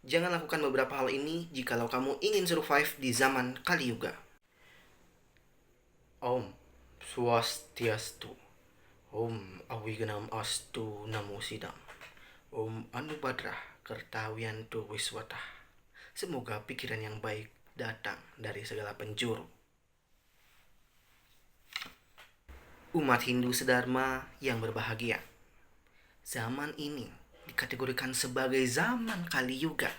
Jangan lakukan beberapa hal ini jikalau kamu ingin survive di zaman Kali Yuga. Om Swastiastu. Om Awiganam Astu Namo Sidam. Om Anubadrah Kertawiantu Wiswatah. Semoga pikiran yang baik datang dari segala penjuru. Umat Hindu sedharma yang berbahagia, zaman ini dikategorikan sebagai zaman Kali Yuga,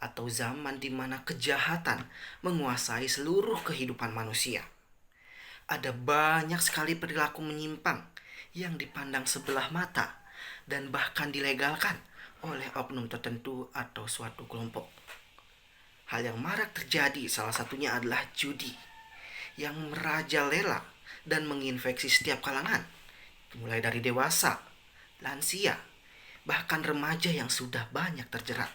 atau zaman di mana kejahatan menguasai seluruh kehidupan manusia. Ada banyak sekali perilaku menyimpang yang dipandang sebelah mata dan bahkan dilegalkan oleh oknum tertentu atau suatu kelompok. Hal yang marak terjadi salah satunya adalah judi yang merajalela dan menginfeksi setiap kalangan, mulai dari dewasa, lansia, bahkan remaja yang sudah banyak terjerat.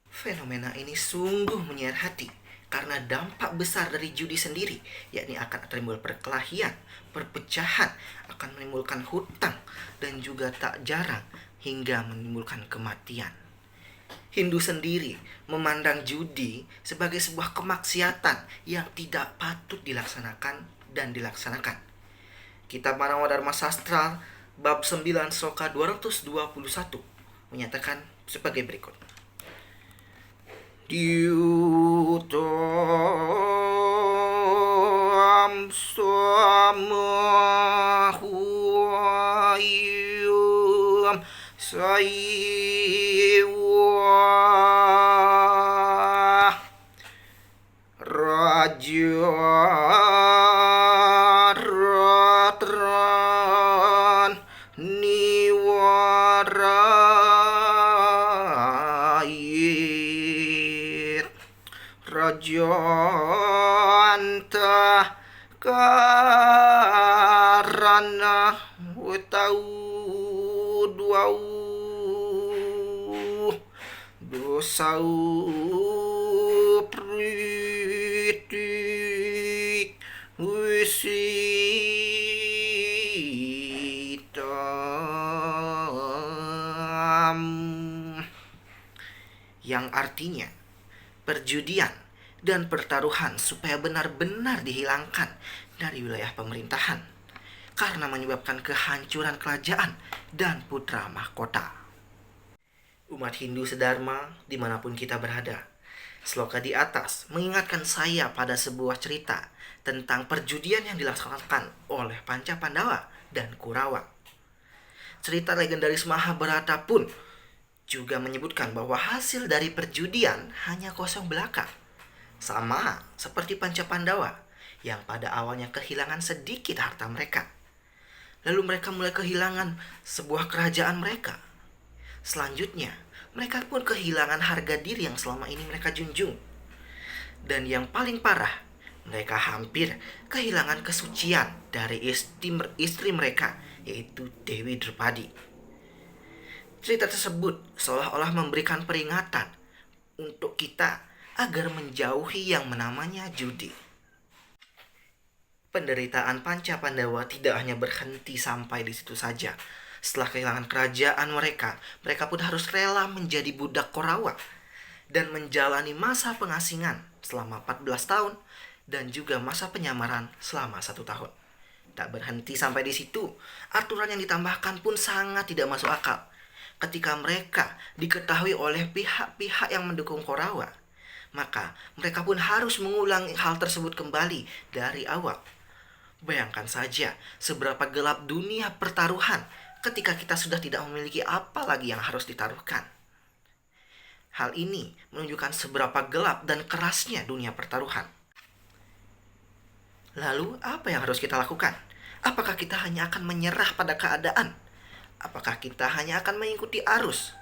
Fenomena ini sungguh menyayat hati karena dampak besar dari judi sendiri, yakni akan timbul perkelahian, perpecahan, akan menimbulkan hutang, dan juga tak jarang hingga menimbulkan kematian. Hindu sendiri memandang judi sebagai sebuah kemaksiatan yang tidak patut dilaksanakan dan dilaksanakan. Kitab Manawa Dharma Sastra bab 9 sloka 221 menyatakan sebagai berikut. Diutam samahuayum saywa raja ratran niwarai Raja anta karana wetau duau dosau pritik wisitam, yang artinya perjudian dan pertaruhan supaya benar-benar dihilangkan dari wilayah pemerintahan karena menyebabkan kehancuran kerajaan dan putra mahkota. Umat Hindu sedharma dimanapun kita berada, sloka di atas mengingatkan saya pada sebuah cerita tentang perjudian yang dilaksanakan oleh Panca Pandawa dan Kurawa. Cerita legendaris Mahabharata pun juga menyebutkan bahwa hasil dari perjudian hanya kosong belaka. Sama seperti Panca Pandawa yang pada awalnya kehilangan sedikit harta mereka. Lalu mereka mulai kehilangan sebuah kerajaan mereka. Selanjutnya, mereka pun kehilangan harga diri yang selama ini mereka junjung. Dan yang paling parah, mereka hampir kehilangan kesucian dari istri mereka, yaitu Dewi Drupadi. Cerita tersebut seolah-olah memberikan peringatan untuk kita agar menjauhi yang namanya judi. Penderitaan Panca Pandawa tidak hanya berhenti sampai di situ saja. Setelah kehilangan kerajaan mereka pun harus rela menjadi budak Korawa dan menjalani masa pengasingan selama 14 tahun dan juga masa penyamaran selama 1 tahun. Tak berhenti sampai di situ, aturan yang ditambahkan pun sangat tidak masuk akal. Ketika mereka diketahui oleh pihak-pihak yang mendukung Korawa, maka mereka pun harus mengulang hal tersebut kembali dari awal. Bayangkan saja seberapa gelap dunia pertaruhan ketika kita sudah tidak memiliki apa lagi yang harus ditaruhkan. Hal ini menunjukkan seberapa gelap dan kerasnya dunia pertaruhan. Lalu apa yang harus kita lakukan? Apakah kita hanya akan menyerah pada keadaan? Apakah kita hanya akan mengikuti arus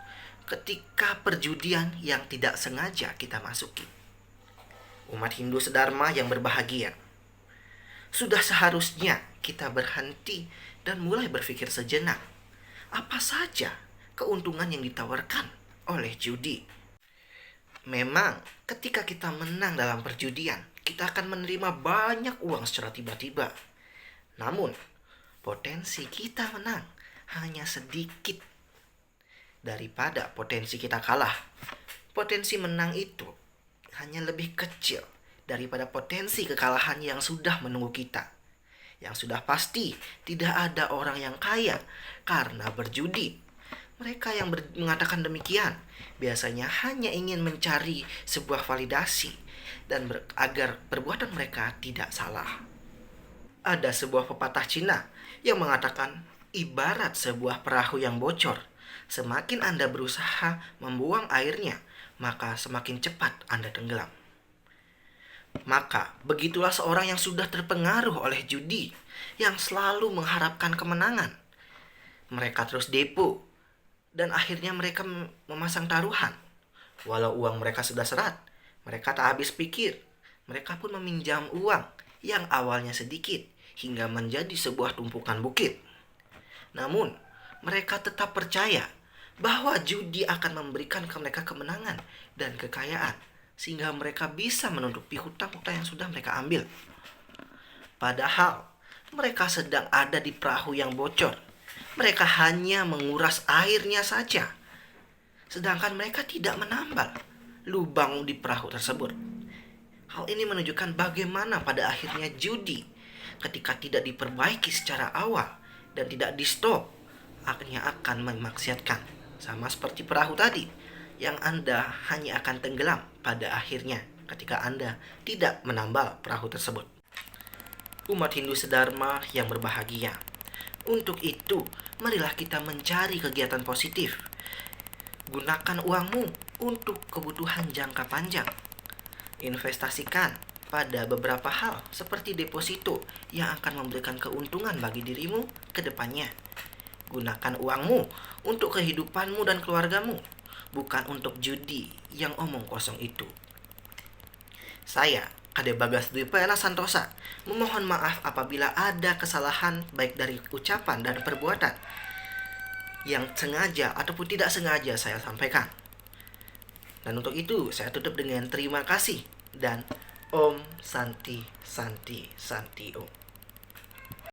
ketika perjudian yang tidak sengaja kita masuki? Umat Hindu sedharma yang berbahagia, sudah seharusnya kita berhenti dan mulai berpikir sejenak. Apa saja keuntungan yang ditawarkan oleh judi? Memang ketika kita menang dalam perjudian, kita akan menerima banyak uang secara tiba-tiba. Namun, potensi kita menang hanya sedikit daripada potensi kita kalah. Potensi menang itu hanya lebih kecil daripada potensi kekalahan yang sudah menunggu kita. Yang sudah pasti tidak ada orang yang kaya karena berjudi. Mereka yang mengatakan demikian biasanya hanya ingin mencari sebuah validasi dan agar perbuatan mereka tidak salah. Ada sebuah pepatah Cina yang mengatakan ibarat sebuah perahu yang bocor. Semakin Anda berusaha membuang airnya, maka semakin cepat Anda tenggelam. Maka begitulah seorang yang sudah terpengaruh oleh judi, yang selalu mengharapkan kemenangan. Mereka terus depo, dan akhirnya mereka memasang taruhan. Walau uang mereka sudah serat, mereka tak habis pikir. Mereka pun meminjam uang yang awalnya sedikit hingga menjadi sebuah tumpukan bukit. Namun, mereka tetap percaya bahwa judi akan memberikan ke mereka kemenangan dan kekayaan, sehingga mereka bisa menutupi hutang-hutang yang sudah mereka ambil. Padahal, mereka sedang ada di perahu yang bocor. Mereka hanya menguras airnya saja, sedangkan mereka tidak menambal lubang di perahu tersebut. Hal ini menunjukkan bagaimana pada akhirnya judi, ketika tidak diperbaiki secara awal dan tidak di-stop, akhirnya akan memaksiatkan. Sama seperti perahu tadi, yang Anda hanya akan tenggelam pada akhirnya ketika Anda tidak menambal perahu tersebut. Umat Hindu sedharma yang berbahagia. Untuk itu, marilah kita mencari kegiatan positif. Gunakan uangmu untuk kebutuhan jangka panjang. Investasikan pada beberapa hal seperti deposito yang akan memberikan keuntungan bagi dirimu ke depannya. Gunakan uangmu untuk kehidupanmu dan keluargamu, bukan untuk judi yang omong kosong itu. Saya, Kade Bagas Dwi Pena Santosa, memohon maaf apabila ada kesalahan baik dari ucapan dan perbuatan yang sengaja ataupun tidak sengaja saya sampaikan. Dan untuk itu saya tutup dengan terima kasih dan Om Santi Santi Santi Om.